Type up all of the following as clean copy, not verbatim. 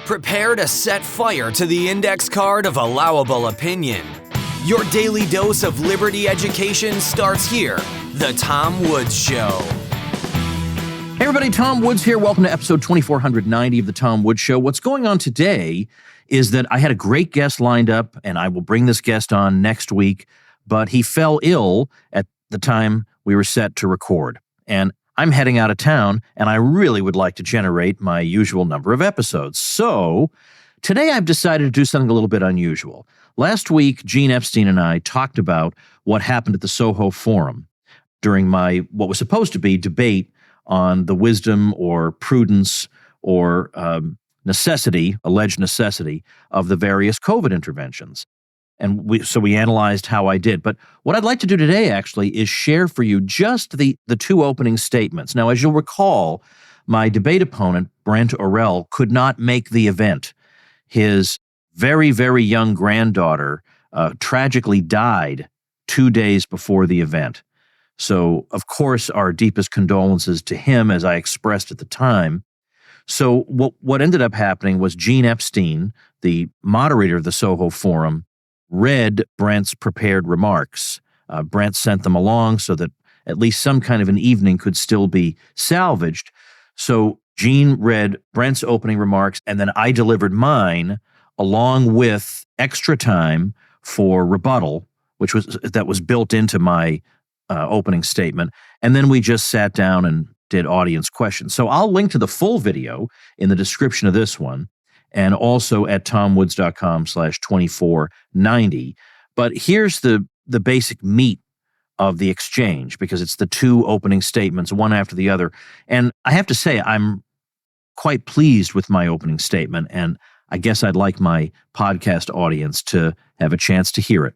Prepare to set fire to the index card of allowable opinion. Your daily dose of liberty education starts here. The Tom Woods Show. Hey everybody, Tom Woods here. Welcome to episode 2490 of The Tom Woods Show. What's going on today is that I had a great guest lined up, and I will bring this guest on next week, but he fell ill at the time we were set to record. And I'm heading out of town, and I really would like to generate my usual number of episodes. So today I've decided to do something a little bit unusual. Last week, Gene Epstein and I talked about what happened at the Soho Forum during what was supposed to be debate on the wisdom or prudence or alleged necessity of the various COVID interventions. And we analyzed how I did. But what I'd like to do today, actually, is share for you just the two opening statements. Now, as you'll recall, my debate opponent, Brent Orrell, could not make the event. His very, very young granddaughter tragically died 2 days before the event. So, of course, our deepest condolences to him, as I expressed at the time. So what ended up happening was Gene Epstein, the moderator of the Soho Forum, read Brent's prepared remarks. Brent sent them along so that at least some kind of an evening could still be salvaged. So Gene read Brent's opening remarks, and then I delivered mine along with extra time for rebuttal, that was built into my opening statement. And then we just sat down and did audience questions. So I'll link to the full video in the description of this one, and also at tomwoods.com/2490. But here's the basic meat of the exchange, because it's the two opening statements, one after the other. And I have to say, I'm quite pleased with my opening statement, and I guess I'd like my podcast audience to have a chance to hear it.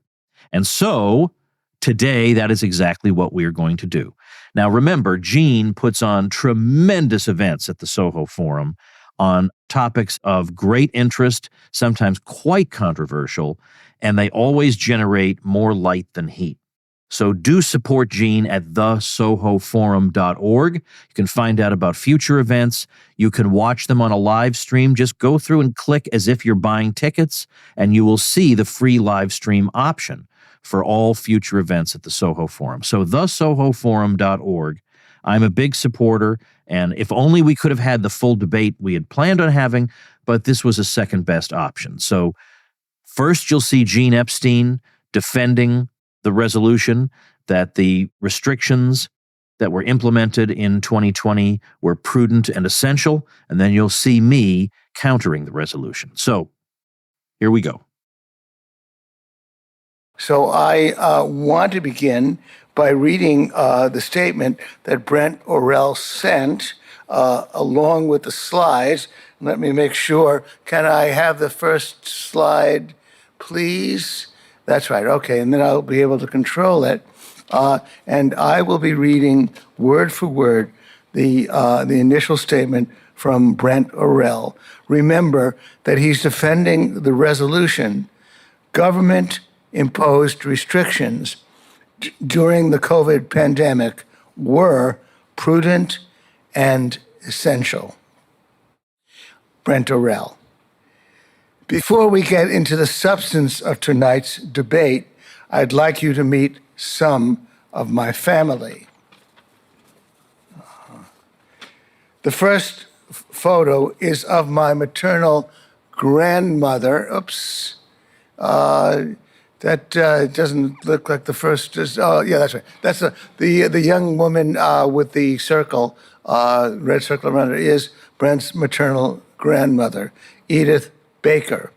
And so today, that is exactly what we are going to do. Now, remember, Gene puts on tremendous events at the Soho Forum on topics of great interest, sometimes quite controversial, and they always generate more light than heat. So do support Gene at thesohoforum.org. You can find out about future events. You can watch them on a live stream. Just go through and click as if you're buying tickets, and you will see the free live stream option for all future events at the Soho Forum. So thesohoforum.org. I'm a big supporter, and if only we could have had the full debate we had planned on having, but this was a second best option. So first you'll see Gene Epstein defending the resolution that the restrictions that were implemented in 2020 were prudent and essential, and then you'll see me countering the resolution. So here we go. So I want to begin by reading the statement that Brent Orrell sent along with the slides. Let me make sure. Can I have the first slide, please? That's right. Okay, and then I'll be able to control it. And I will be reading word for word the initial statement from Brent Orrell. Remember that he's defending the resolution. Government-imposed restrictions during the COVID pandemic were prudent and essential. Brent Orrell. Before we get into the substance of tonight's debate, I'd like you to meet some of my family. The first photo is of my maternal grandmother. Oops. That doesn't look like the first. Oh, yeah, that's right. That's the young woman with the circle, red circle around her, is Brent's maternal grandmother, Edith Baker.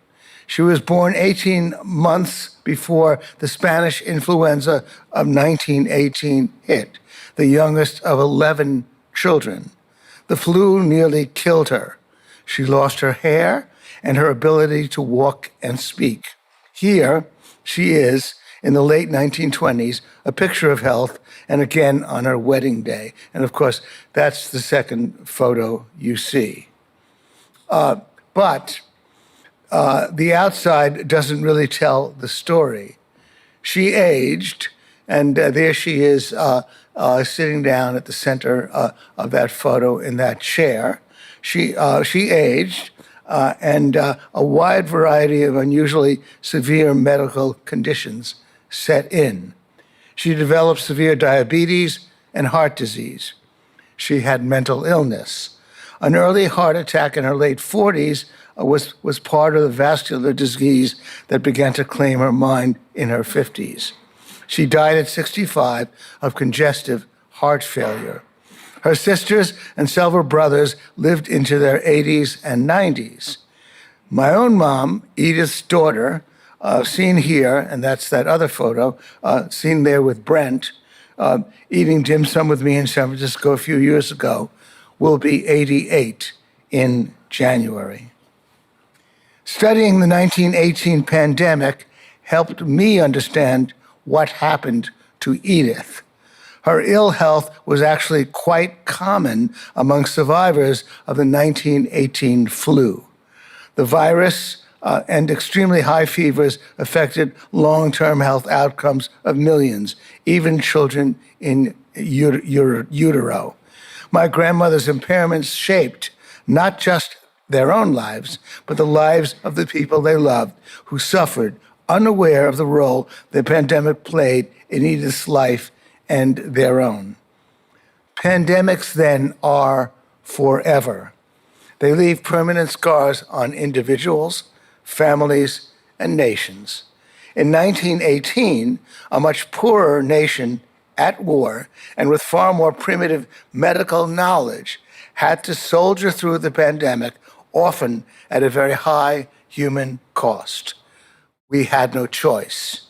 She was born 18 months before the Spanish influenza of 1918 hit, the youngest of 11 children. The flu nearly killed her. She lost her hair and her ability to walk and speak. Here she is in the late 1920s, a picture of health, and again on her wedding day. And of course, that's the second photo you see. But the outside doesn't really tell the story. She aged, and there she is sitting down at the center of that photo in that chair. She aged and a wide variety of unusually severe medical conditions set in. She developed severe diabetes and heart disease. She had mental illness. An early heart attack in her late 40s was part of the vascular disease that began to claim her mind in her 50s. She died at 65 of congestive heart failure. Her sisters and several brothers lived into their 80s and 90s. My own mom, Edith's daughter, seen here, and that's that other photo, seen there with Brent, eating dim sum with me in San Francisco a few years ago, will be 88 in January. Studying the 1918 pandemic helped me understand what happened to Edith. Her ill health was actually quite common among survivors of the 1918 flu. The virus and extremely high fevers affected long-term health outcomes of millions, even children in utero. My grandmother's impairments shaped not just their own lives, but the lives of the people they loved who suffered, unaware of the role the pandemic played in Edith's life and their own. Pandemics, then, are forever. They leave permanent scars on individuals, families, and nations. In 1918, a much poorer nation at war and with far more primitive medical knowledge had to soldier through the pandemic, often at a very high human cost. We had no choice.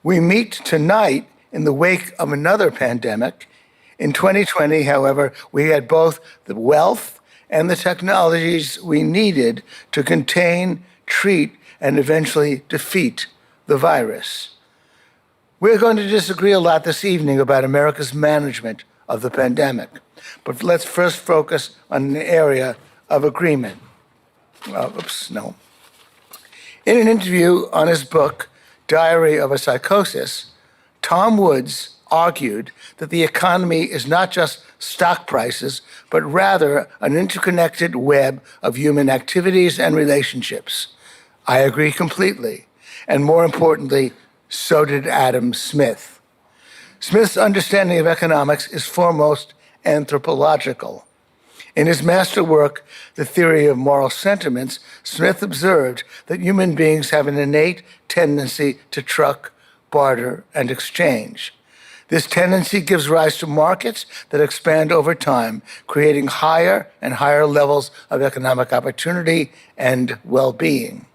We meet tonight in the wake of another pandemic. In 2020, however, we had both the wealth and the technologies we needed to contain, treat, and eventually defeat the virus. We're going to disagree a lot this evening about America's management of the pandemic, but let's first focus on an area of agreement. In an interview on his book, Diary of a Psychosis, Tom Woods argued that the economy is not just stock prices, but rather an interconnected web of human activities and relationships. I agree completely. And more importantly, so did Adam Smith. Smith's understanding of economics is foremost anthropological. In his masterwork, The Theory of Moral Sentiments, Smith observed that human beings have an innate tendency to truck, barter, and exchange. This tendency gives rise to markets that expand over time, creating higher and higher levels of economic opportunity and well-being.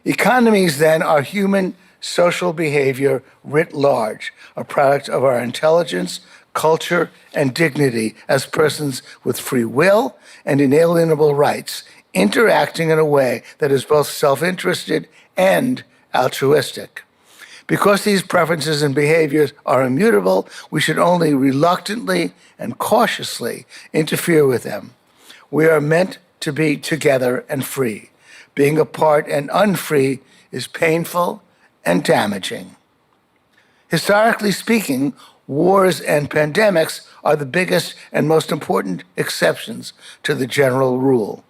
Economies, then, are human social behavior writ large, a product of our intelligence, culture, and dignity as persons with free will and inalienable rights, interacting in a way that is both self-interested and altruistic. Because these preferences and behaviors are immutable, we should only reluctantly and cautiously interfere with them. We are meant to be together and free. Being apart and unfree is painful and damaging. Historically speaking, wars and pandemics are the biggest and most important exceptions to the general rule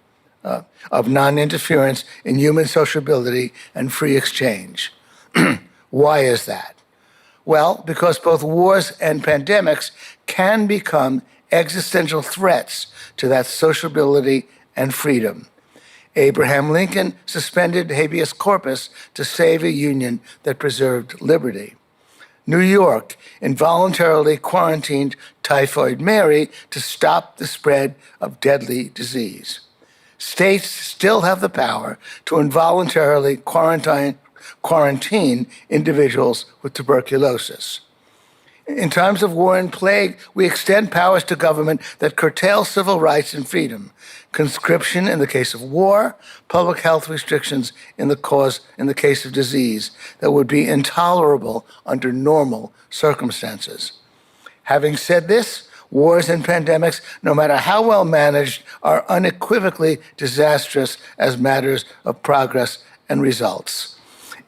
of non-interference in human sociability and free exchange. Why is that? Well, because both wars and pandemics can become existential threats to that sociability and freedom. Abraham Lincoln suspended habeas corpus to save a union that preserved liberty. New York involuntarily quarantined Typhoid Mary to stop the spread of deadly disease. States still have the power to involuntarily quarantine individuals with tuberculosis. In times of war and plague, we extend powers to government that curtail civil rights and freedom. Conscription in the case of war, public health restrictions in the case of disease that would be intolerable under normal circumstances. Having said this, wars and pandemics, no matter how well managed, are unequivocally disastrous as matters of progress and results.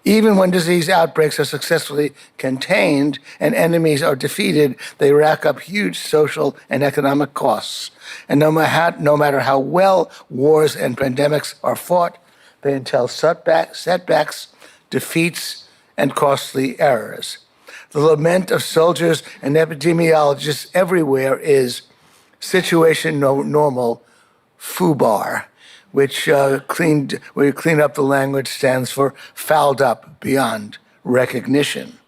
Even when disease outbreaks are successfully contained and enemies are defeated, they rack up huge social and economic costs. And no matter how well wars and pandemics are fought, they entail setbacks, defeats, and costly errors. The lament of soldiers and epidemiologists everywhere is situation normal, FUBAR, which where you clean up the language, stands for fouled up beyond recognition.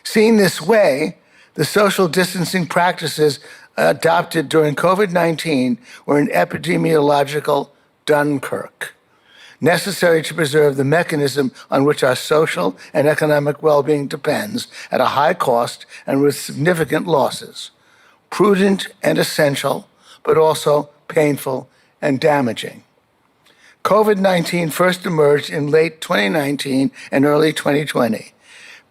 Seen this way, the social distancing practices adopted during COVID-19 were an epidemiological Dunkirk, necessary to preserve the mechanism on which our social and economic well-being depends at a high cost and with significant losses. Prudent and essential, but also painful and damaging. COVID-19 first emerged in late 2019 and early 2020.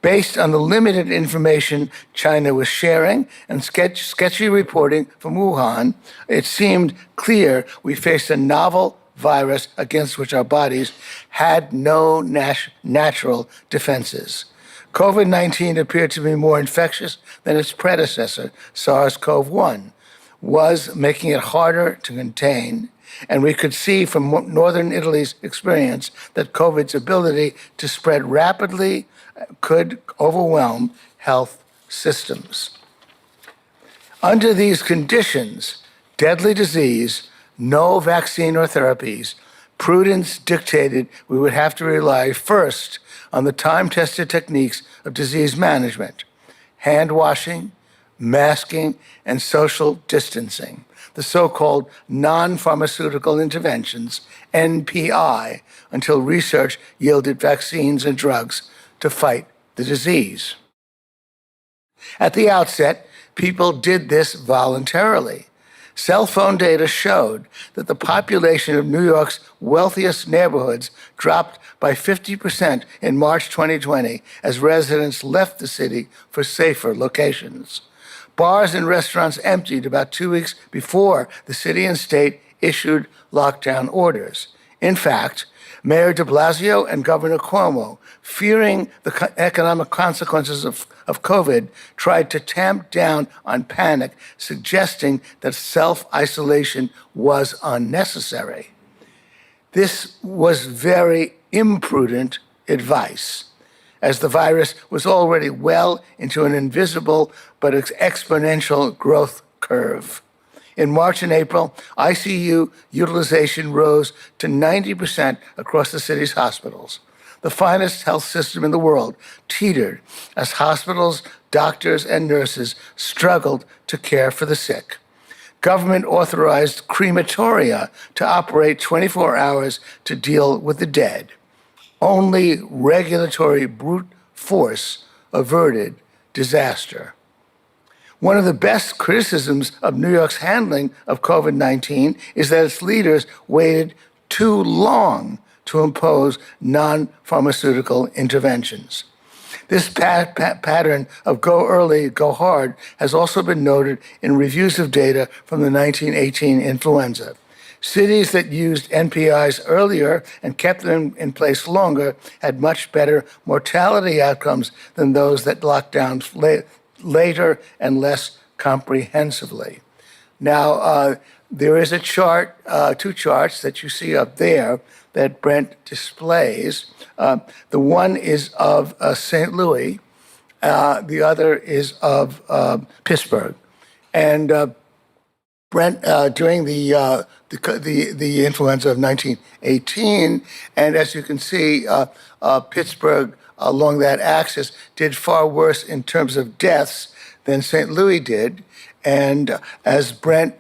Based on the limited information China was sharing and sketchy reporting from Wuhan, it seemed clear we faced a novel virus against which our bodies had no natural defenses. COVID-19 appeared to be more infectious than its predecessor, SARS-CoV-1, was making it harder to contain, and we could see from northern Italy's experience that COVID's ability to spread rapidly could overwhelm health systems. Under these conditions, deadly disease, no vaccine or therapies, prudence dictated we would have to rely first on the time-tested techniques of disease management, hand washing, masking, and social distancing, the so-called non-pharmaceutical interventions, NPI, until research yielded vaccines and drugs to fight the disease. At the outset, people did this voluntarily. Cell phone data showed that the population of New York's wealthiest neighborhoods dropped by 50% in March 2020 as residents left the city for safer locations. Bars and restaurants emptied about 2 weeks before the city and state issued lockdown orders. In fact, Mayor de Blasio and Governor Cuomo, fearing the economic consequences of COVID, tried to tamp down on panic, suggesting that self-isolation was unnecessary. This was very imprudent advice, as the virus was already well into an invisible but exponential growth curve. In March and April, ICU utilization rose to 90% across the city's hospitals. The finest health system in the world teetered as hospitals, doctors, and nurses struggled to care for the sick. Government authorized crematoria to operate 24 hours to deal with the dead. Only regulatory brute force averted disaster. One of the best criticisms of New York's handling of COVID-19 is that its leaders waited too long to impose non-pharmaceutical interventions. This pattern of go early, go hard has also been noted in reviews of data from the 1918 influenza. Cities that used NPIs earlier and kept them in place longer had much better mortality outcomes than those that locked down later and less comprehensively. Now, there is a chart, two charts that you see up there that Brent displays. The one is of St. Louis, the other is of Pittsburgh. And Brent, during the influenza of 1918, and as you can see, Pittsburgh along that axis did far worse in terms of deaths than St. Louis did. And as Brent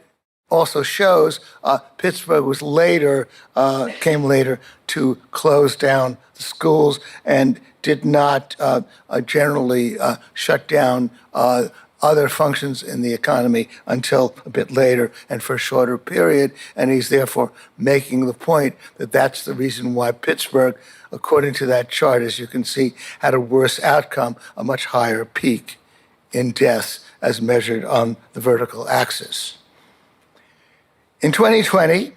also shows, Pittsburgh was came later to close down the schools and did not generally shut down other functions in the economy until a bit later and for a shorter period. And he's therefore making the point that that's the reason why Pittsburgh, according to that chart, as you can see, had a worse outcome, a much higher peak in deaths as measured on the vertical axis. In 2020,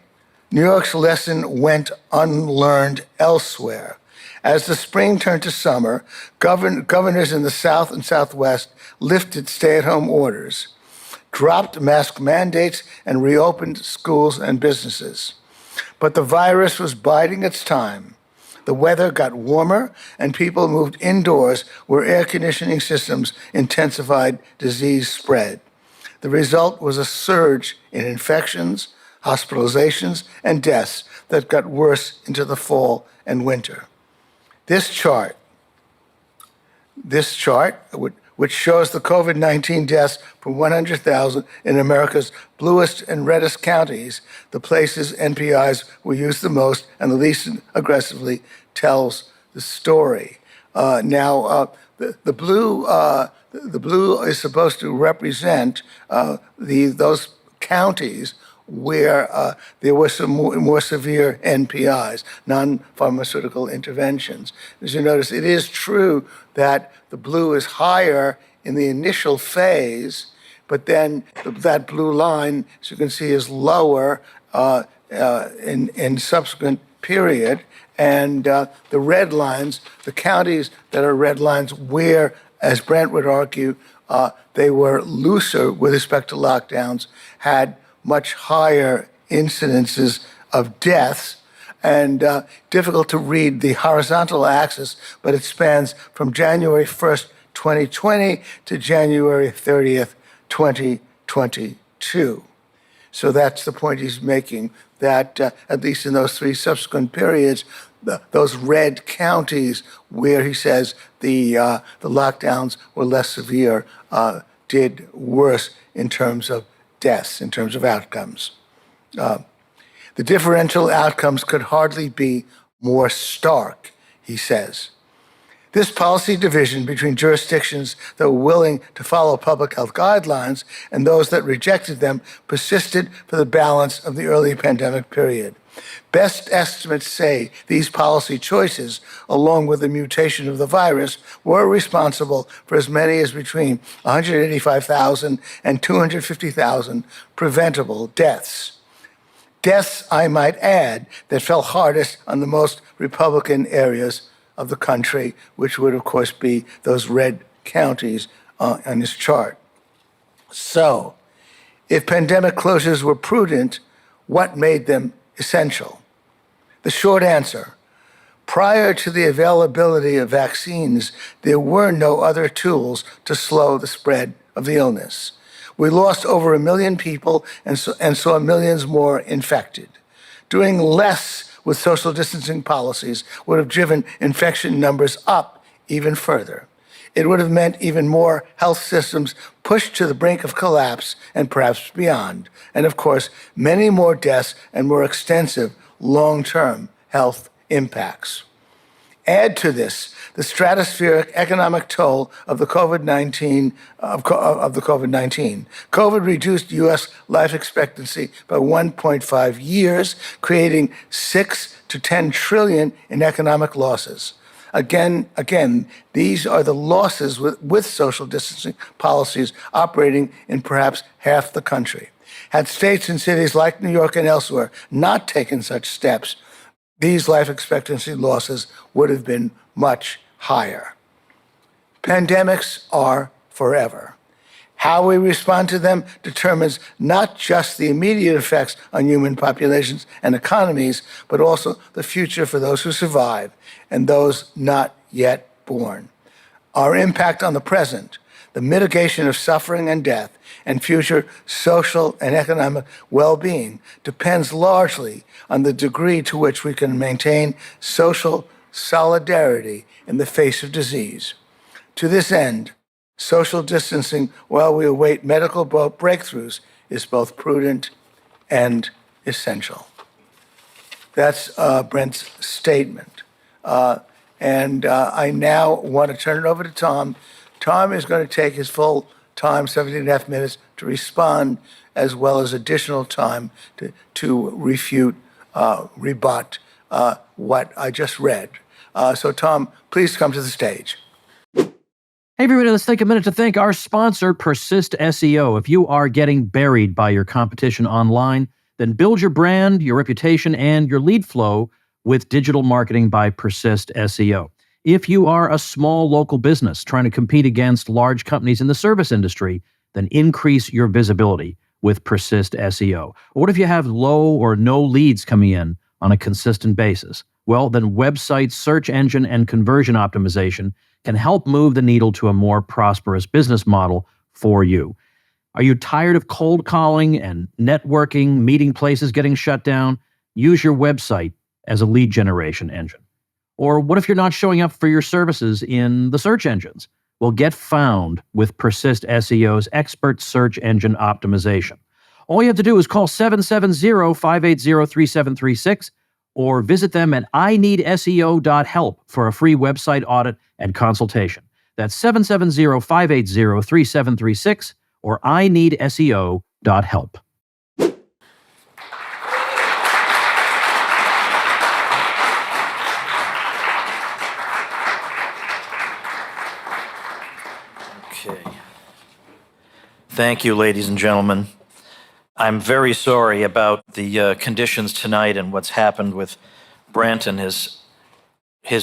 New York's lesson went unlearned elsewhere. As the spring turned to summer, governors in the South and Southwest lifted stay-at-home orders, dropped mask mandates, and reopened schools and businesses. But the virus was biding its time. The weather got warmer, and people moved indoors where air conditioning systems intensified disease spread. The result was a surge in infections, hospitalizations, and deaths that got worse into the fall and winter. This chart, which shows the COVID-19 deaths per 100,000 in America's bluest and reddest counties, the places NPIs were used the most and the least aggressively, tells the story. The blue is supposed to represent those counties where there were some more severe NPIs, non-pharmaceutical interventions. As you notice, it is true that the blue is higher in the initial phase, but then that blue line, as you can see, is lower in subsequent period. And the red lines, the counties that are red lines where, as Brent would argue, they were looser with respect to lockdowns, had much higher incidences of deaths. And difficult to read the horizontal axis, but it spans from January 1st, 2020 to January 30th, 2022. So that's the point he's making, that at least in those three subsequent periods, those red counties where he says the lockdowns were less severe did worse in terms of deaths, in terms of outcomes. The differential outcomes could hardly be more stark, he says. This policy division between jurisdictions that were willing to follow public health guidelines and those that rejected them persisted for the balance of the early pandemic period. Best estimates say these policy choices, along with the mutation of the virus, were responsible for as many as between 185,000 and 250,000 preventable deaths. Deaths, I might add, that fell hardest on the most Republican areas of the country, which would, of course, be those red counties on this chart. So, if pandemic closures were prudent, what made them essential? The short answer: prior to the availability of vaccines, there were no other tools to slow the spread of the illness. We lost over 1 million people and saw millions more infected. Doing less with social distancing policies would have driven infection numbers up even further. It would have meant even more health systems pushed to the brink of collapse and perhaps beyond. And of course, many more deaths and more extensive long-term health impacts. Add to this the stratospheric economic toll of the COVID-19. COVID reduced U.S. life expectancy by 1.5 years, creating 6 to 10 trillion in economic losses. Again, these are the losses with social distancing policies operating in perhaps half the country. Had states and cities like New York and elsewhere not taken such steps, these life expectancy losses would have been much higher. Pandemics are forever. How we respond to them determines not just the immediate effects on human populations and economies, but also the future for those who survive and those not yet born. Our impact on the present, the mitigation of suffering and death, and future social and economic well-being depends largely on the degree to which we can maintain social solidarity in the face of disease. To this end, social distancing while we await medical breakthroughs is both prudent and essential. That's Brent's statement. And I now want to turn it over to Tom. Tom is going to take his full time, 17 and a half minutes, to respond, as well as additional time to refute, rebut what I just read. So Tom, please come to the stage. Hey, everybody, let's take a minute to thank our sponsor, Persist SEO. If you are getting buried by your competition online, then build your brand, your reputation, and your lead flow with digital marketing by Persist SEO. If you are a small local business trying to compete against large companies in the service industry, then increase your visibility with Persist SEO. Or what if you have low or no leads coming in on a consistent basis? Well, then website search engine and conversion optimization can help move the needle to a more prosperous business model for you. Are you tired of cold calling and networking, meeting places getting shut down? Use your website as a lead generation engine. Or what if you're not showing up for your services in the search engines? Well, get found with Persist SEO's expert search engine optimization. All you have to do is call 770-580-3736 or visit them at ineedseo.help for a free website audit and consultation. That's 770-580-3736 or ineedseo.help. Okay. Thank you, ladies and gentlemen. I'm very sorry about the conditions tonight and what's happened with Brent and his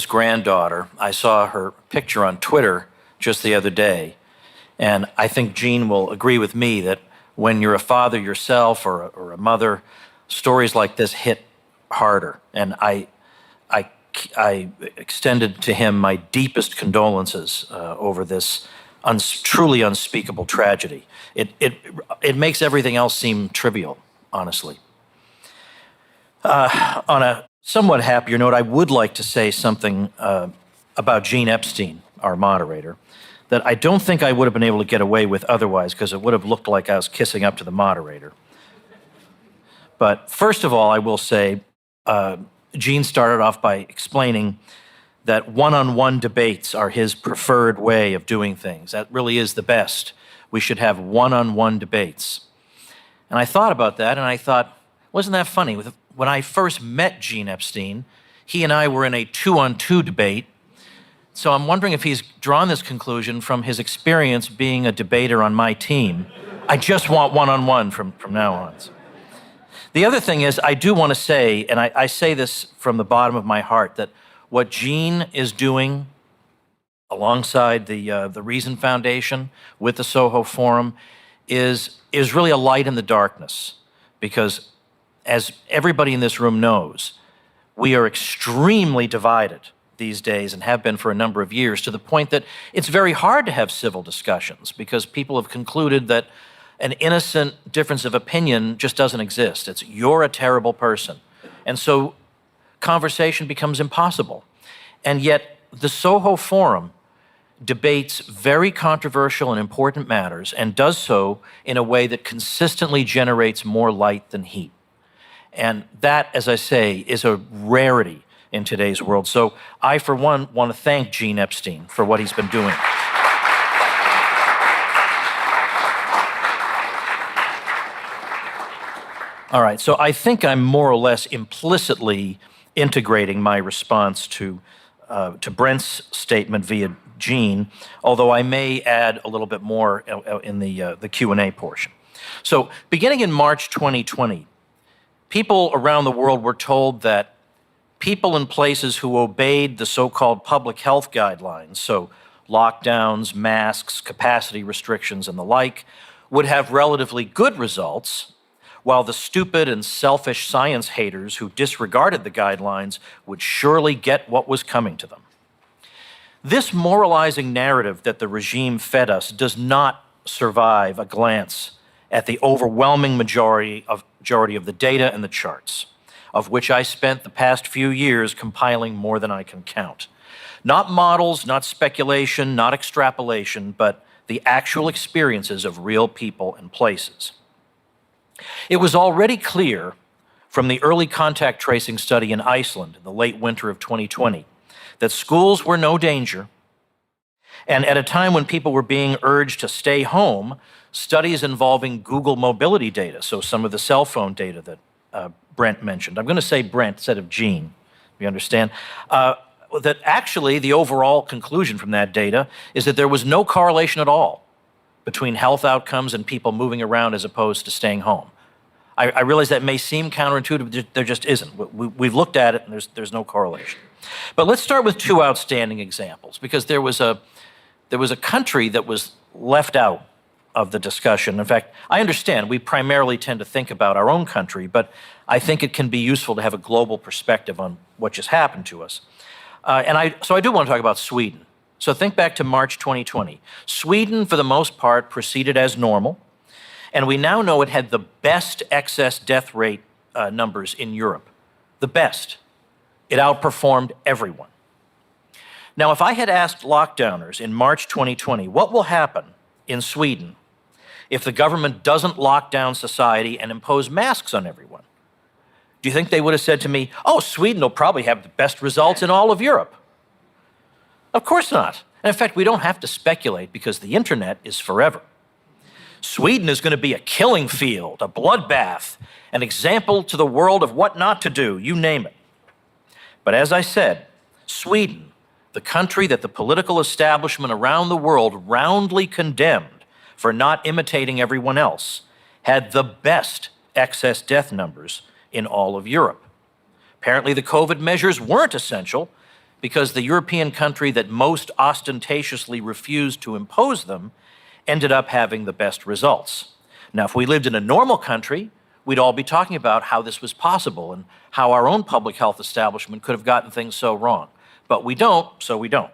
granddaughter. I saw her picture on Twitter just the other day, and I think Gene will agree with me that when you're a father yourself or a mother, stories like this hit harder. And I extended to him my deepest condolences over this truly unspeakable tragedy. It makes everything else seem trivial, honestly. On a somewhat happier note, I would like to say something about Gene Epstein, our moderator, that I don't think I would have been able to get away with otherwise, because it would have looked like I was kissing up to the moderator. But first of all, I will say, Gene started off by explaining that one-on-one debates are his preferred way of doing things. That really is the best. We should have one-on-one debates. And I thought about that, and I thought, wasn't that funny? When I first met Gene Epstein, he and I were in a two-on-two debate. So I'm wondering if he's drawn this conclusion from his experience being a debater on my team. I just want one-on-one from now on. The other thing is, I do want to say, and I say this from the bottom of my heart, that what Gene is doing alongside the Reason Foundation with the Soho Forum is really a light in the darkness. Because as everybody in this room knows, we are extremely divided these days and have been for a number of years, to the point that it's very hard to have civil discussions because people have concluded that an innocent difference of opinion just doesn't exist. It's you're a terrible person. And so conversation becomes impossible. And yet the Soho Forum debates very controversial and important matters and does so in a way that consistently generates more light than heat. And that, as I say, is a rarity in today's world. So I, for one, want to thank Gene Epstein for what he's been doing. All right, so I think I'm more or less implicitly integrating my response to Brent's statement via Gene, although I may add a little bit more in the Q&A portion. So beginning in March 2020, people around the world were told that people in places who obeyed the so-called public health guidelines, so lockdowns, masks, capacity restrictions, and the like, would have relatively good results, while the stupid and selfish science haters who disregarded the guidelines would surely get what was coming to them. This moralizing narrative that the regime fed us does not survive a glance at the overwhelming majority of the data and the charts, of which I spent the past few years compiling more than I can count. Not models, not speculation, not extrapolation, but the actual experiences of real people and places. It was already clear from the early contact tracing study in Iceland in the late winter of 2020 that schools were no danger, and at a time when people were being urged to stay home, studies involving Google mobility data, so some of the cell phone data that Brent mentioned. I'm going to say Brent instead of Gene, you understand? That actually the overall conclusion from that data is that there was no correlation at all between health outcomes and people moving around as opposed to staying home. I realize that may seem counterintuitive, but there just isn't. We've looked at it, and there's no correlation. But let's start with two outstanding examples, because there was a country that was left out of the discussion. In fact, I understand we primarily tend to think about our own country, but I think it can be useful to have a global perspective on what just happened to us. So I do want to talk about Sweden. So think back to March 2020. Sweden, for the most part, proceeded as normal, and we now know it had the best excess death rate numbers in Europe. The best. It outperformed everyone. Now, if I had asked lockdowners in March 2020, what will happen in Sweden if the government doesn't lock down society and impose masks on everyone? Do you think they would have said to me, oh, Sweden will probably have the best results in all of Europe? Of course not. And in fact, we don't have to speculate because the internet is forever. Sweden is going to be a killing field, a bloodbath, an example to the world of what not to do, you name it. But as I said, Sweden, the country that the political establishment around the world roundly condemned for not imitating everyone else, had the best excess death numbers in all of Europe. Apparently, the COVID measures weren't essential because the European country that most ostentatiously refused to impose them ended up having the best results. Now, if we lived in a normal country, we'd all be talking about how this was possible and how our own public health establishment could have gotten things so wrong. But we don't, so we don't.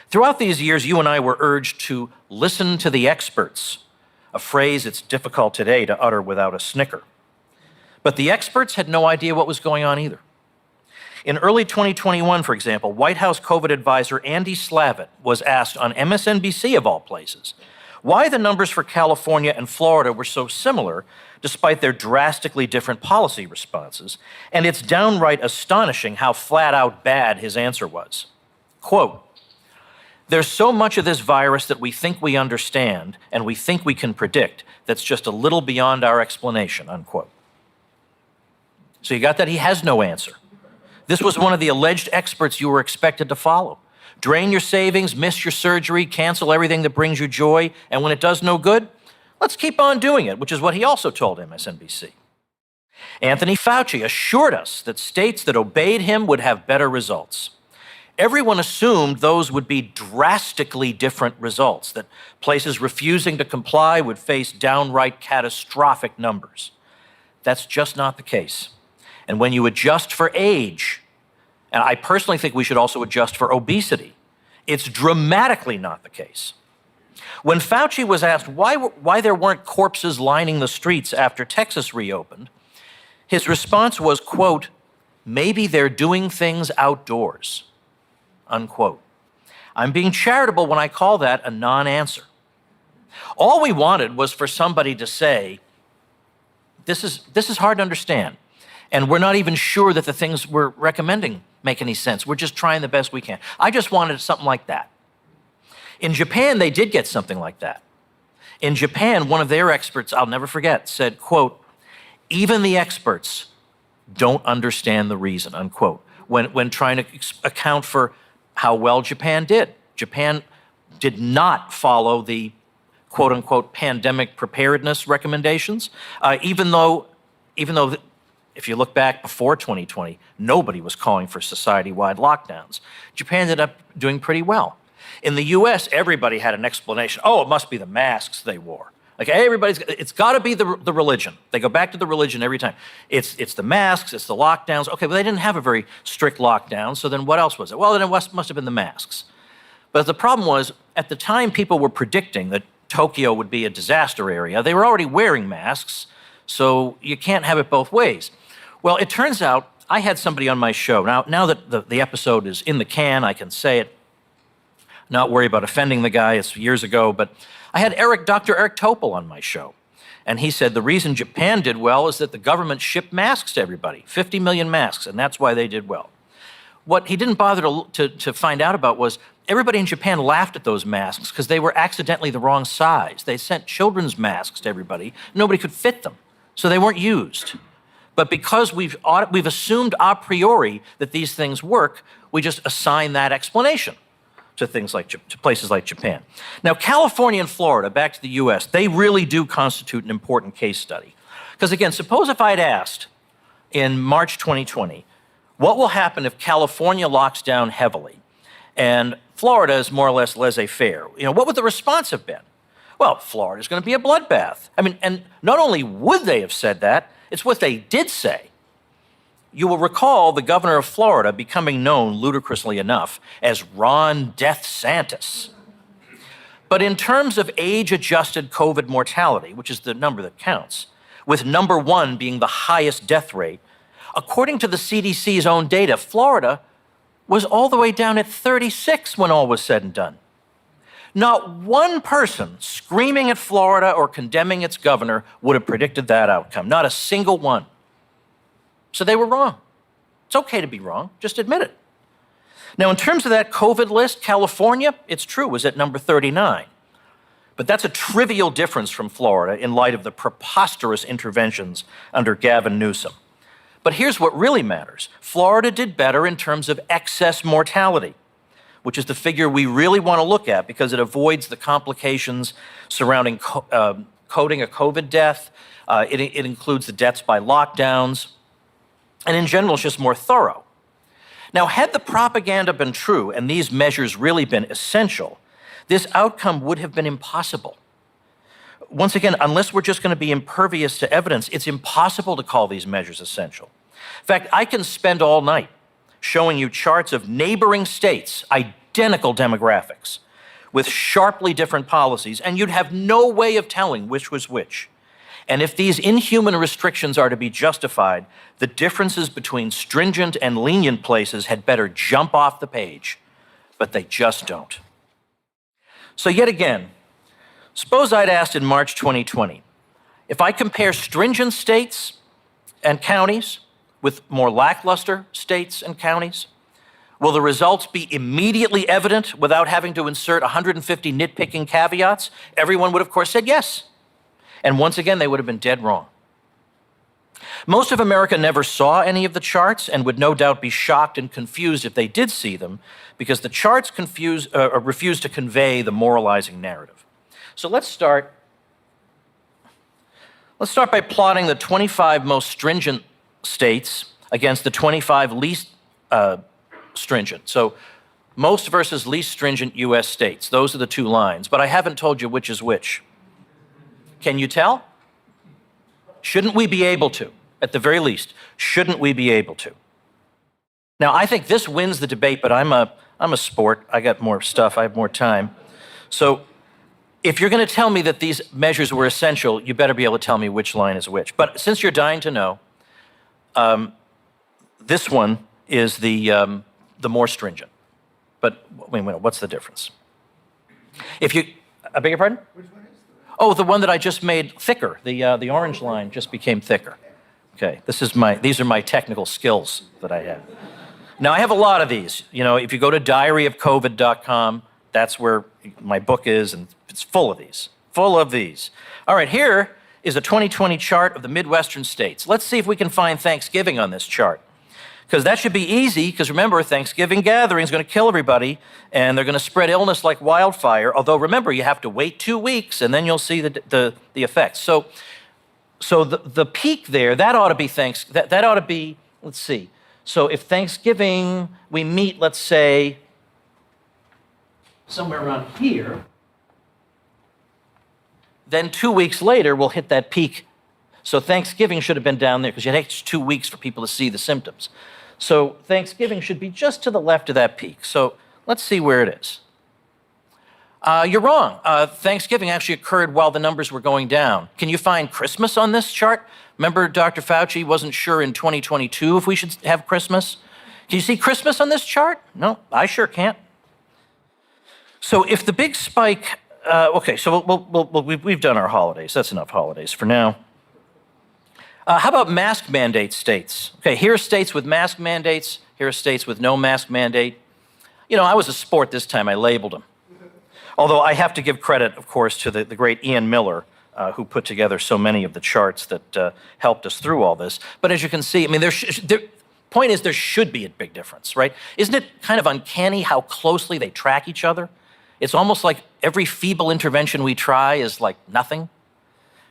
Throughout these years, you and I were urged to listen to the experts, a phrase it's difficult today to utter without a snicker. But the experts had no idea what was going on either. In early 2021, for example, White House COVID advisor Andy Slavitt was asked on MSNBC, of all places, why the numbers for California and Florida were so similar despite their drastically different policy responses, and it's downright astonishing how flat-out bad his answer was. Quote, "There's so much of this virus that we think we understand and we think we can predict that's just a little beyond our explanation," unquote. So you got that? He has no answer. This was one of the alleged experts you were expected to follow. Drain your savings, miss your surgery, cancel everything that brings you joy, and when it does no good, let's keep on doing it, which is what he also told MSNBC. Anthony Fauci assured us that states that obeyed him would have better results. Everyone assumed those would be drastically different results, that places refusing to comply would face downright catastrophic numbers. That's just not the case. And when you adjust for age, and I personally think we should also adjust for obesity, it's dramatically not the case. When Fauci was asked why there weren't corpses lining the streets after Texas reopened, his response was, quote, "Maybe they're doing things outdoors," unquote. I'm being charitable when I call that a non-answer. All we wanted was for somebody to say, this is hard to understand, and we're not even sure that the things we're recommending make any sense. We're just trying the best we can. I just wanted something like that. In Japan, they did get something like that. In Japan, one of their experts, I'll never forget, said, quote, "Even the experts don't understand the reason," unquote, when trying to account for how well Japan did. Japan did not follow the quote unquote pandemic preparedness recommendations, even though if you look back before 2020, nobody was calling for society-wide lockdowns. Japan ended up doing pretty well. In the US, everybody had an explanation. Oh, it must be the masks they wore. Like it's got to be the religion. They go back to the religion every time. It's the masks, it's the lockdowns. Okay, but they didn't have a very strict lockdown, so then what else was it? Well, then it must have been the masks. But the problem was, at the time people were predicting that Tokyo would be a disaster area, they were already wearing masks, so you can't have it both ways. Well, it turns out I had somebody on my show. Now that the episode is in the can, I can say it, not worry about offending the guy. It's years ago, but I had Dr. Eric Topol on my show, and he said the reason Japan did well is that the government shipped masks to everybody, 50 million masks, and that's why they did well. What he didn't bother to find out about was everybody in Japan laughed at those masks because they were accidentally the wrong size. They sent children's masks to everybody. Nobody could fit them, so they weren't used. But because we've assumed a priori that these things work, we just assign that explanation to places like Japan. Now, California and Florida, back to the US, they really do constitute an important case study. Because again, suppose if I'd asked in March 2020, what will happen if California locks down heavily and Florida is more or less laissez-faire? What would the response have been? Well, Florida's going to be a bloodbath. I mean, and not only would they have said that, it's what they did say. You will recall the governor of Florida becoming known, ludicrously enough, as Ron Death Santis. But in terms of age-adjusted COVID mortality, which is the number that counts, with number one being the highest death rate, according to the CDC's own data, Florida was all the way down at 36 when all was said and done. Not one person screaming at Florida or condemning its governor would have predicted that outcome, not a single one. So they were wrong. It's okay to be wrong, just admit it. Now, in terms of that COVID list, California, it's true, was at number 39. But that's a trivial difference from Florida in light of the preposterous interventions under Gavin Newsom. But here's what really matters. Florida did better in terms of excess mortality, which is the figure we really want to look at because it avoids the complications surrounding coding a COVID death. It includes the deaths by lockdowns. And in general, it's just more thorough. Now, had the propaganda been true and these measures really been essential, this outcome would have been impossible. Once again, unless we're just going to be impervious to evidence, it's impossible to call these measures essential. In fact, I can spend all night showing you charts of neighboring states, identical demographics, with sharply different policies, and you'd have no way of telling which was which. And if these inhuman restrictions are to be justified, the differences between stringent and lenient places had better jump off the page, but they just don't. So yet again, suppose I'd asked in March 2020, if I compare stringent states and counties with more lackluster states and counties, will the results be immediately evident without having to insert 150 nitpicking caveats? Everyone would, of course, said yes. And once again, they would have been dead wrong. Most of America never saw any of the charts and would no doubt be shocked and confused if they did see them because the charts refuse to convey the moralizing narrative. So let's start by plotting the 25 most stringent states against the 25 least stringent. So most versus least stringent US states. Those are the two lines, but I haven't told you which is which. Can you tell? Shouldn't we be able to? At the very least, shouldn't we be able to? Now, I think this wins the debate, but I'm a sport. I got more stuff. I have more time. So if you're going to tell me that these measures were essential, you better be able to tell me which line is which. But since you're dying to know, this one is the more stringent. But wait a minute, what's the difference? If you, I beg your pardon? Which one is the? Oh, the one that I just made thicker. The orange line just became thicker. Okay, these are my technical skills that I have. Now, I have a lot of these. You know, if you go to diaryofcovid.com, that's where my book is, and it's full of these. Full of these. All right, here is a 2020 chart of the Midwestern states. Let's see if we can find Thanksgiving on this chart. Because that should be easy, because remember, Thanksgiving gathering is going to kill everybody, and they're going to spread illness like wildfire. Although, remember, you have to wait 2 weeks, and then you'll see the effects. So the peak there, that ought to be that ought to be, let's see. So if Thanksgiving, we meet, let's say, somewhere around here, then 2 weeks later, we'll hit that peak. So Thanksgiving should have been down there, because it takes 2 weeks for people to see the symptoms. So Thanksgiving should be just to the left of that peak. So let's see where it is. You're wrong. Thanksgiving actually occurred while the numbers were going down. Can you find Christmas on this chart? Remember, Dr. Fauci wasn't sure in 2022 if we should have Christmas? Can you see Christmas on this chart? No, I sure can't. So if the big spike, okay, so we've done our holidays. That's enough holidays for now. How about mask mandate states? Okay, here are states with mask mandates. Here are states with no mask mandate. You know, I was a sport this time. I labeled them. Although I have to give credit, of course, to the great Ian Miller, who put together so many of the charts that helped us through all this. But as you can see, I mean, the point is there should be a big difference, right? Isn't it kind of uncanny how closely they track each other? It's almost like every feeble intervention we try is like nothing.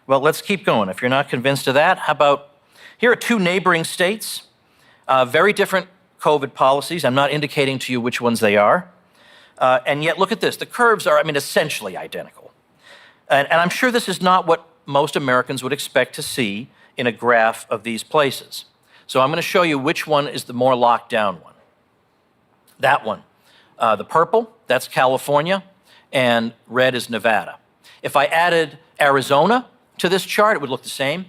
Well, let's keep going. If you're not convinced of that, how about, here are two neighboring states, very different COVID policies. I'm not indicating to you which ones they are. And yet, look at this. The curves are, essentially identical. And I'm sure this is not what most Americans would expect to see in a graph of these places. So I'm going to show you which one is the more locked down one. That one. The purple, that's California, and red is Nevada. If I added Arizona to this chart, it would look the same.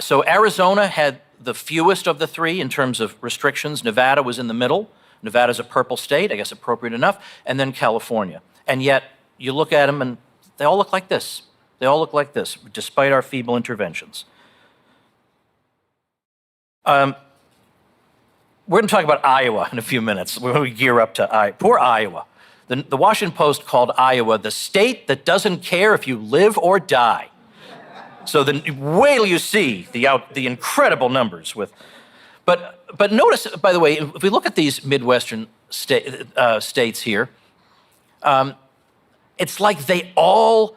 So Arizona had the fewest of the three in terms of restrictions. Nevada was in the middle. Nevada's a purple state, I guess appropriate enough, and then California. And yet, you look at them and they all look like this. They all look like this, despite our feeble interventions. We're going to talk about Iowa in a few minutes when we gear up to Iowa. Poor Iowa. The Washington Post called Iowa the state that doesn't care if you live or die. So wait till you see the incredible numbers with. But notice, by the way, if we look at these Midwestern states here, it's like they all,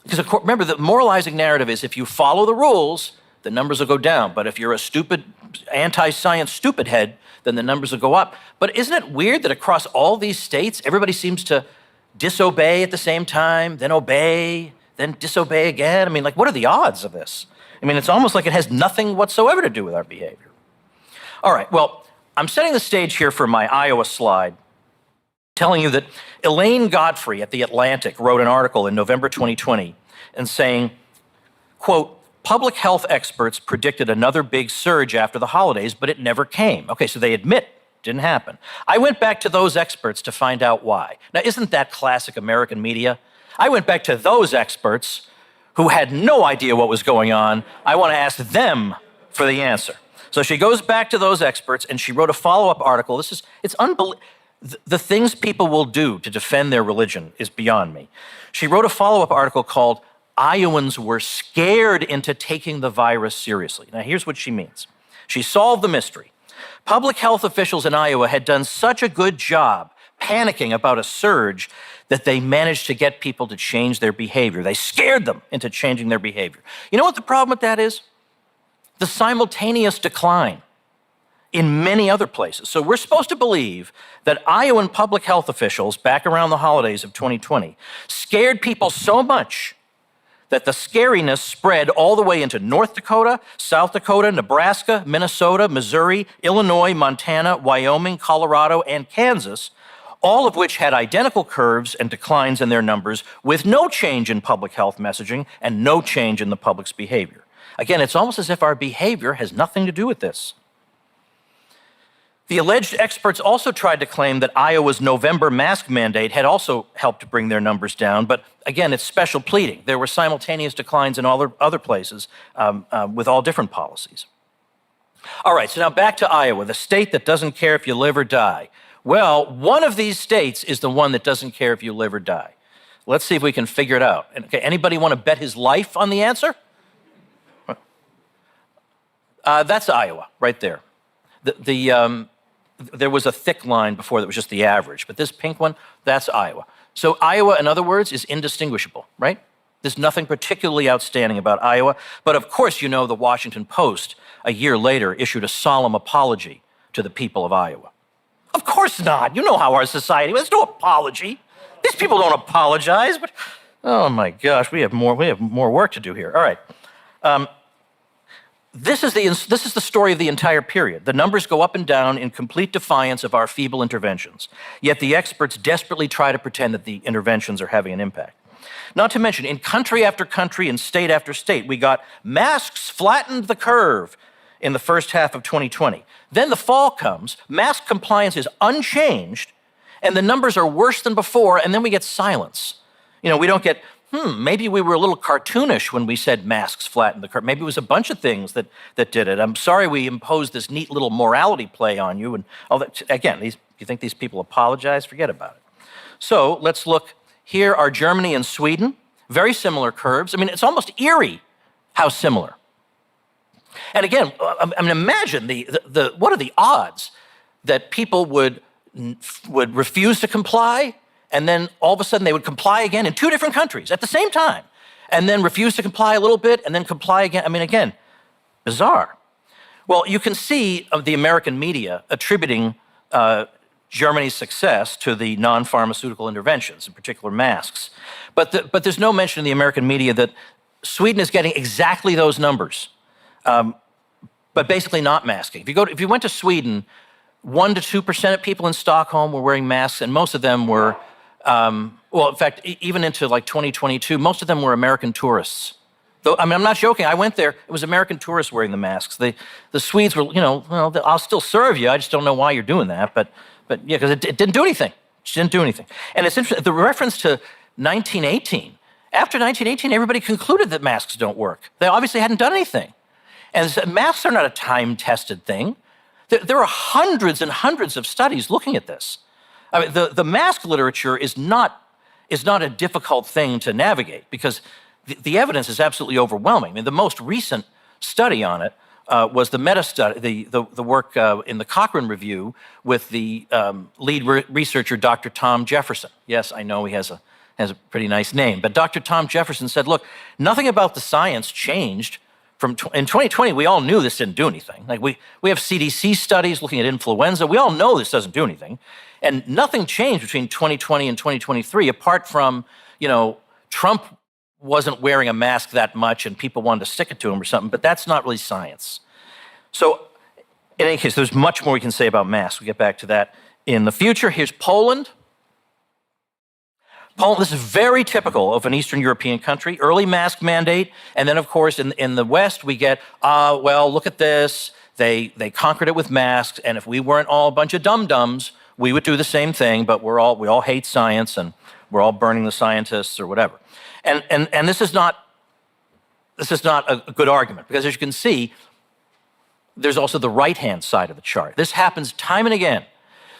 because remember the moralizing narrative is if you follow the rules, the numbers will go down. But if you're a stupid, anti-science stupid head, then the numbers will go up. But isn't it weird that across all these states, everybody seems to disobey at the same time, then obey, then disobey again? What are the odds of this? It's almost like it has nothing whatsoever to do with our behavior. All right, well, I'm setting the stage here for my Iowa slide, telling you that Elaine Godfrey at The Atlantic wrote an article in November 2020 and saying, quote, public health experts predicted another big surge after the holidays, but it never came. Okay, so they admit it didn't happen. I went back to those experts to find out why. Now, isn't that classic American media? I went back to those experts who had no idea what was going on. I want to ask them for the answer. So she goes back to those experts and she wrote a follow-up article. It's unbelievable. The things people will do to defend their religion is beyond me. She wrote a follow-up article called Iowans Were Scared into Taking the Virus Seriously. Now, here's what she means. She solved the mystery. Public health officials in Iowa had done such a good job panicking about a surge that they managed to get people to change their behavior. They scared them into changing their behavior. You know what the problem with that is? The simultaneous decline in many other places. So we're supposed to believe that Iowan public health officials back around the holidays of 2020 scared people so much that the scariness spread all the way into North Dakota, South Dakota, Nebraska, Minnesota, Missouri, Illinois, Montana, Wyoming, Colorado, and Kansas, all of which had identical curves and declines in their numbers with no change in public health messaging and no change in the public's behavior. Again, it's almost as if our behavior has nothing to do with this. The alleged experts also tried to claim that Iowa's November mask mandate had also helped bring their numbers down, but again, it's special pleading. There were simultaneous declines in all other places with all different policies. All right, so now back to Iowa, the state that doesn't care if you live or die. Well, one of these states is the one that doesn't care if you live or die. Let's see if we can figure it out. Okay, anybody want to bet his life on the answer? That's Iowa, right there. There was a thick line before that was just the average, but this pink one, that's Iowa. So Iowa, in other words, is indistinguishable, right? There's nothing particularly outstanding about Iowa, but of course you know the Washington Post, a year later, issued a solemn apology to the people of Iowa. Of course not. You know how our society, there's no apology. These people don't apologize, but oh my gosh, we have more work to do here. All right. This is the story of the entire period. The numbers go up and down in complete defiance of our feeble interventions. Yet the experts desperately try to pretend that the interventions are having an impact. Not to mention, in country after country and state after state, we got masks flattened the curve in the first half of 2020. Then the fall comes, mask compliance is unchanged, and the numbers are worse than before, and then we get silence. We don't get, maybe we were a little cartoonish when we said masks flatten the curve. Maybe it was a bunch of things that did it. I'm sorry we imposed this neat little morality play on you. And all that. Again, you think these people apologize? Forget about it. So let's look. Here are Germany and Sweden. Very similar curves. It's almost eerie how similar. And again, imagine what are the odds that people would refuse to comply, and then all of a sudden they would comply again in two different countries at the same time. and then refuse to comply a little bit, and then comply again. I mean, again, bizarre. Well, you can see the American media attributing Germany's success to the non-pharmaceutical interventions, in particular masks. But there's no mention in the American media that Sweden is getting exactly those numbers, but basically not masking. If you went to Sweden, 1% to 2% of people in Stockholm were wearing masks, and most of them were, well, in fact, even into like 2022, most of them were American tourists. Though, I mean, I'm not joking. I went there. It was American tourists wearing the masks. The Swedes were, well, I'll still serve you. I just don't know why you're doing that. But yeah, because it didn't do anything. It didn't do anything. And it's interesting. The reference to 1918. After 1918, everybody concluded that masks don't work. They obviously hadn't done anything. And masks are not a time-tested thing. There are hundreds and hundreds of studies looking at this. I mean, the mask literature is not a difficult thing to navigate because the evidence is absolutely overwhelming. I mean, the most recent study on it was the meta-study, the work in the Cochrane Review with the lead researcher, Dr. Tom Jefferson. Yes, I know he has a pretty nice name, but Dr. Tom Jefferson said, look, nothing about the science changed. In 2020, we all knew this didn't do anything. Like we have CDC studies looking at influenza. We all know this doesn't do anything. And nothing changed between 2020 and 2023, apart from, Trump wasn't wearing a mask that much and people wanted to stick it to him or something, but that's not really science. So in any case, there's much more we can say about masks. We'll get back to that in the future. Here's Poland. This is very typical of an Eastern European country, early mask mandate, and then, of course, in the West, we get, well, look at this. They conquered it with masks, and if we weren't all a bunch of dum-dums, we would do the same thing, but we all hate science, and we're all burning the scientists or whatever. And this is not a good argument, because as you can see, there's also the right-hand side of the chart. This happens time and again.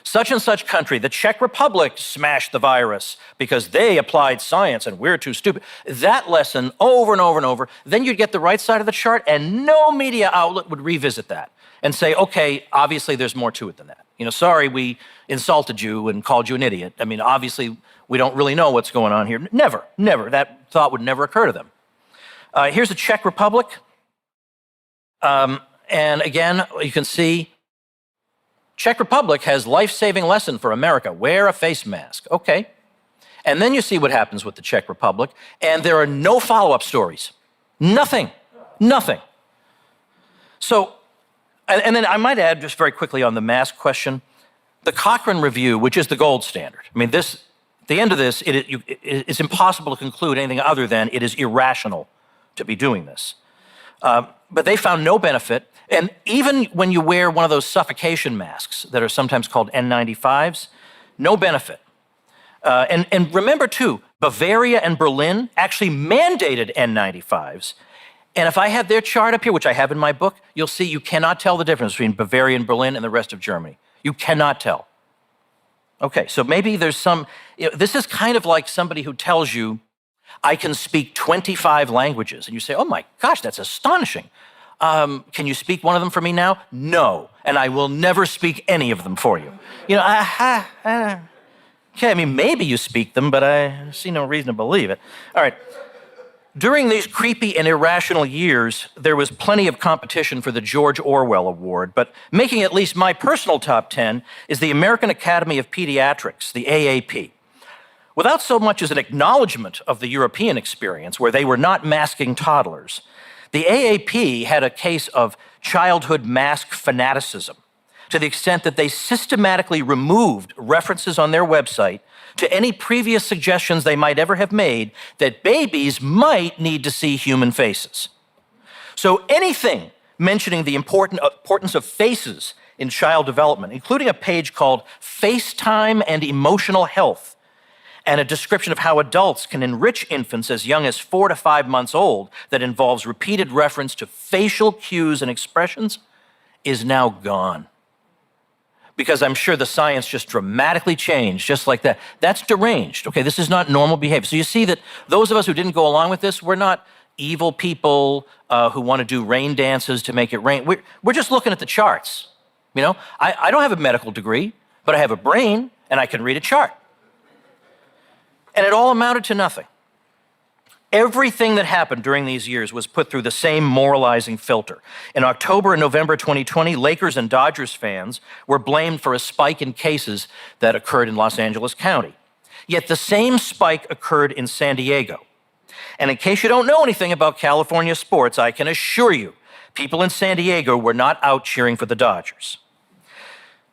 Such and such country, the Czech Republic, smashed the virus because they applied science and we're too stupid. That lesson over and over and over. Then you'd get the right side of the chart and no media outlet would revisit that and say, okay, obviously there's more to it than that. Sorry, we insulted you and called you an idiot. I mean, obviously we don't really know what's going on here. Never. That thought would never occur to them. Here's the Czech Republic. And again, you can see Czech Republic has life-saving lesson for America. Wear a face mask. Okay. And then you see what happens with the Czech Republic, and there are no follow-up stories. Nothing. So, and then I might add just very quickly on the mask question, the Cochrane Review, which is the gold standard. I mean, at the end of this, it's impossible to conclude anything other than it is irrational to be doing this. But they found no benefit. And even when you wear one of those suffocation masks that are sometimes called N95s, no benefit. And remember, too, Bavaria and Berlin actually mandated N95s. And if I had their chart up here, which I have in my book, you'll see you cannot tell the difference between Bavaria and Berlin and the rest of Germany. You cannot tell. Okay, so maybe there's this is kind of like somebody who tells you, I can speak 25 languages. And you say, oh my gosh, that's astonishing. Can you speak one of them for me now? No, and I will never speak any of them for you. Okay, I mean, maybe you speak them, but I see no reason to believe it. All right. During these creepy and irrational years, there was plenty of competition for the George Orwell Award, but making at least my personal top 10 is the American Academy of Pediatrics, the AAP. Without so much as an acknowledgement of the European experience, where they were not masking toddlers, the AAP had a case of childhood mask fanaticism to the extent that they systematically removed references on their website to any previous suggestions they might ever have made that babies might need to see human faces. So anything mentioning the importance of faces in child development, including a page called FaceTime and Emotional Health, and a description of how adults can enrich infants as young as 4 to 5 months old that involves repeated reference to facial cues and expressions, is now gone. Because I'm sure the science just dramatically changed, just like that. That's deranged. Okay, this is not normal behavior. So you see that those of us who didn't go along with this, we're not evil people who want to do rain dances to make it rain. We're just looking at the charts. You know, I don't have a medical degree, but I have a brain and I can read a chart. And it all amounted to nothing. Everything that happened during these years was put through the same moralizing filter. In October and November 2020, Lakers and Dodgers fans were blamed for a spike in cases that occurred in Los Angeles County. Yet the same spike occurred in San Diego. And in case you don't know anything about California sports, I can assure you, people in San Diego were not out cheering for the Dodgers.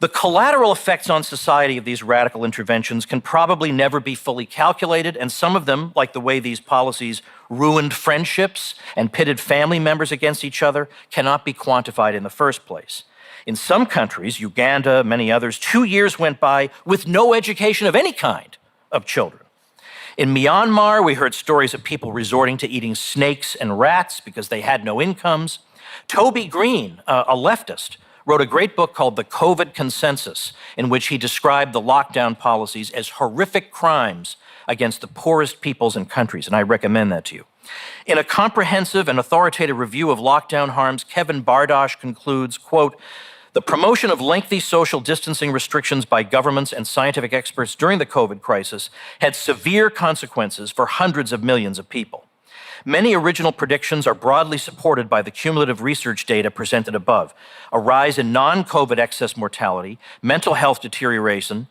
The collateral effects on society of these radical interventions can probably never be fully calculated, and some of them, like the way these policies ruined friendships and pitted family members against each other, cannot be quantified in the first place. In some countries, Uganda, many others, 2 years went by with no education of any kind of children. In Myanmar, we heard stories of people resorting to eating snakes and rats because they had no incomes. Toby Green, a leftist, wrote a great book called The COVID Consensus, in which he described the lockdown policies as horrific crimes against the poorest peoples and countries, and I recommend that to you. In a comprehensive and authoritative review of lockdown harms, Kevin Bardosh concludes, quote, "The promotion of lengthy social distancing restrictions by governments and scientific experts during the COVID crisis had severe consequences for hundreds of millions of people. Many original predictions are broadly supported by the cumulative research data presented above. A rise in non-COVID excess mortality, mental health deterioration,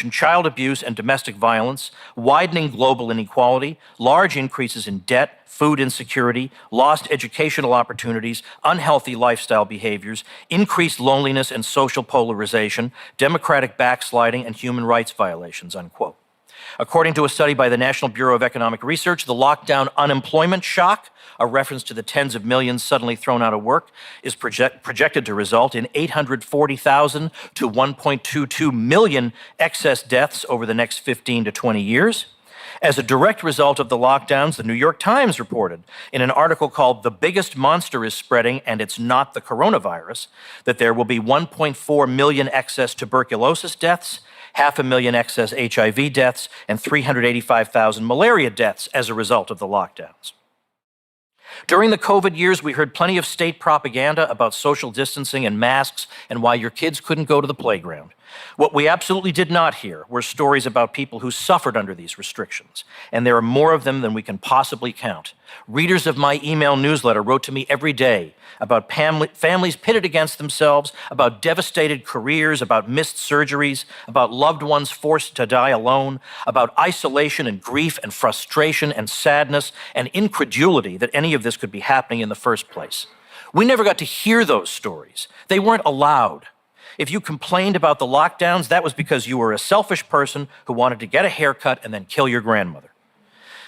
child abuse and domestic violence, widening global inequality, large increases in debt, food insecurity, lost educational opportunities, unhealthy lifestyle behaviors, increased loneliness and social polarization, democratic backsliding, and human rights violations," unquote. According to a study by the National Bureau of Economic Research, the lockdown unemployment shock, a reference to the tens of millions suddenly thrown out of work, is projected to result in 840,000 to 1.22 million excess deaths over the next 15 to 20 years. As a direct result of the lockdowns, the New York Times reported in an article called "The Biggest Monster is Spreading and It's Not the Coronavirus" that there will be 1.4 million excess tuberculosis deaths, 500,000 excess HIV deaths, and 385,000 malaria deaths as a result of the lockdowns. During the COVID years, we heard plenty of state propaganda about social distancing and masks and why your kids couldn't go to the playground. What we absolutely did not hear were stories about people who suffered under these restrictions, and there are more of them than we can possibly count. Readers of my email newsletter wrote to me every day about families pitted against themselves, about devastated careers, about missed surgeries, about loved ones forced to die alone, about isolation and grief and frustration and sadness and incredulity that any of this could be happening in the first place. We never got to hear those stories. They weren't allowed. If you complained about the lockdowns, that was because you were a selfish person who wanted to get a haircut and then kill your grandmother.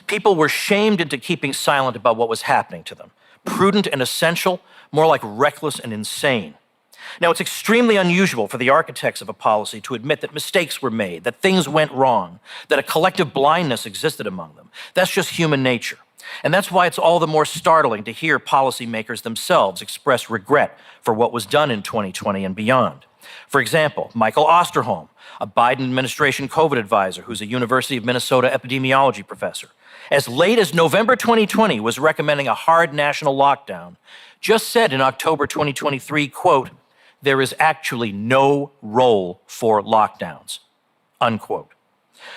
People were shamed into keeping silent about what was happening to them. Prudent and essential, more like reckless and insane. Now, it's extremely unusual for the architects of a policy to admit that mistakes were made, that things went wrong, that a collective blindness existed among them. That's just human nature. And that's why it's all the more startling to hear policymakers themselves express regret for what was done in 2020 and beyond. For example, Michael Osterholm, a Biden administration COVID advisor who's a University of Minnesota epidemiology professor, as late as November 2020 was recommending a hard national lockdown, just said in October 2023, quote, "There is actually no role for lockdowns," unquote.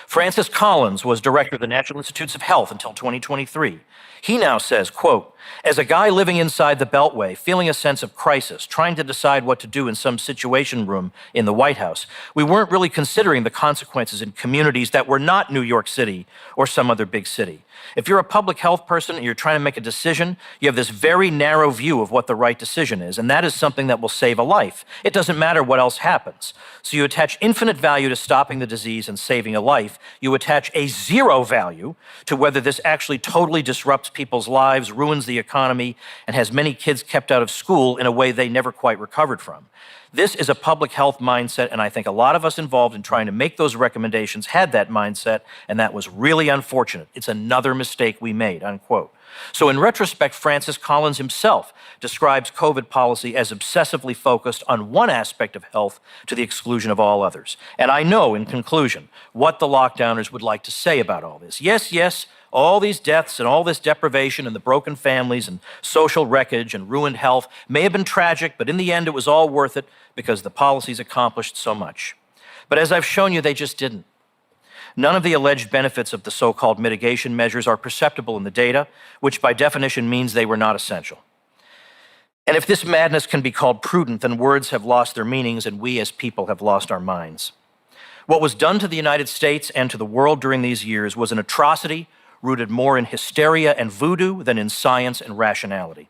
Francis Collins was director of the National Institutes of Health until 2023. He now says, quote, "As a guy living inside the Beltway, feeling a sense of crisis, trying to decide what to do in some situation room in the White House, we weren't really considering the consequences in communities that were not New York City or some other big city. If you're a public health person and you're trying to make a decision, you have this very narrow view of what the right decision is, and that is something that will save a life. It doesn't matter what else happens. So you attach infinite value to stopping the disease and saving a life. You attach a zero value to whether this actually totally disrupts people's lives, ruins the economy, and has many kids kept out of school in a way they never quite recovered from. This is a public health mindset, and I think a lot of us involved in trying to make those recommendations had that mindset, and that was really unfortunate. It's another mistake we made," unquote. So in retrospect, Francis Collins himself describes COVID policy as obsessively focused on one aspect of health to the exclusion of all others. And I know, in conclusion, what the lockdowners would like to say about all this. Yes, all these deaths and all this deprivation and the broken families and social wreckage and ruined health may have been tragic, but in the end it was all worth it because the policies accomplished so much. But as I've shown you, they just didn't. None of the alleged benefits of the so-called mitigation measures are perceptible in the data, which by definition means they were not essential. And if this madness can be called prudent, then words have lost their meanings and we as people have lost our minds. What was done to the United States and to the world during these years was an atrocity rooted more in hysteria and voodoo than in science and rationality.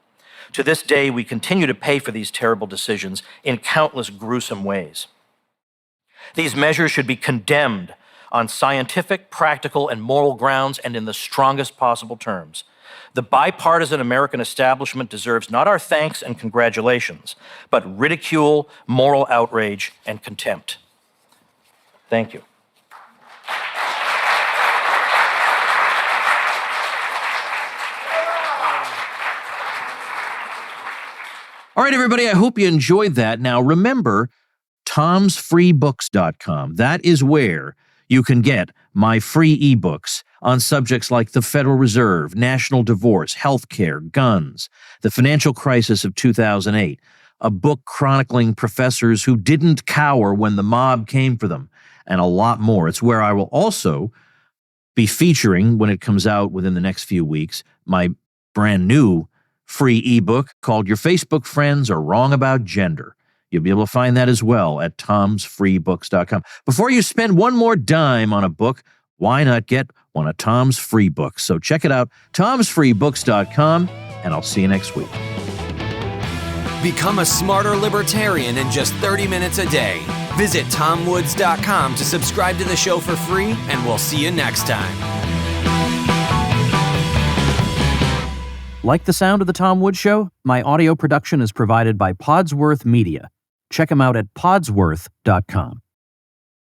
To this day, we continue to pay for these terrible decisions in countless gruesome ways. These measures should be condemned on scientific, practical, and moral grounds and in the strongest possible terms. The bipartisan American establishment deserves not our thanks and congratulations, but ridicule, moral outrage, and contempt. Thank you. All right, everybody, I hope you enjoyed that. Now, remember, tomsfreebooks.com. That is where you can get my free ebooks on subjects like the Federal Reserve, national divorce, healthcare, guns, the financial crisis of 2008, a book chronicling professors who didn't cower when the mob came for them, and a lot more. It's where I will also be featuring, when it comes out within the next few weeks, my brand new free ebook called Your Facebook Friends Are Wrong About Gender. You'll be able to find that as well at tomsfreebooks.com. Before you spend one more dime on a book, why not get one of Tom's free books? So check it out, tomsfreebooks.com, and I'll see you next week. Become a smarter libertarian in just 30 minutes a day. Visit tomwoods.com to subscribe to the show for free, and we'll see you next time. Like the sound of The Tom Woods Show? My audio production is provided by Podsworth Media. Check them out at podsworth.com.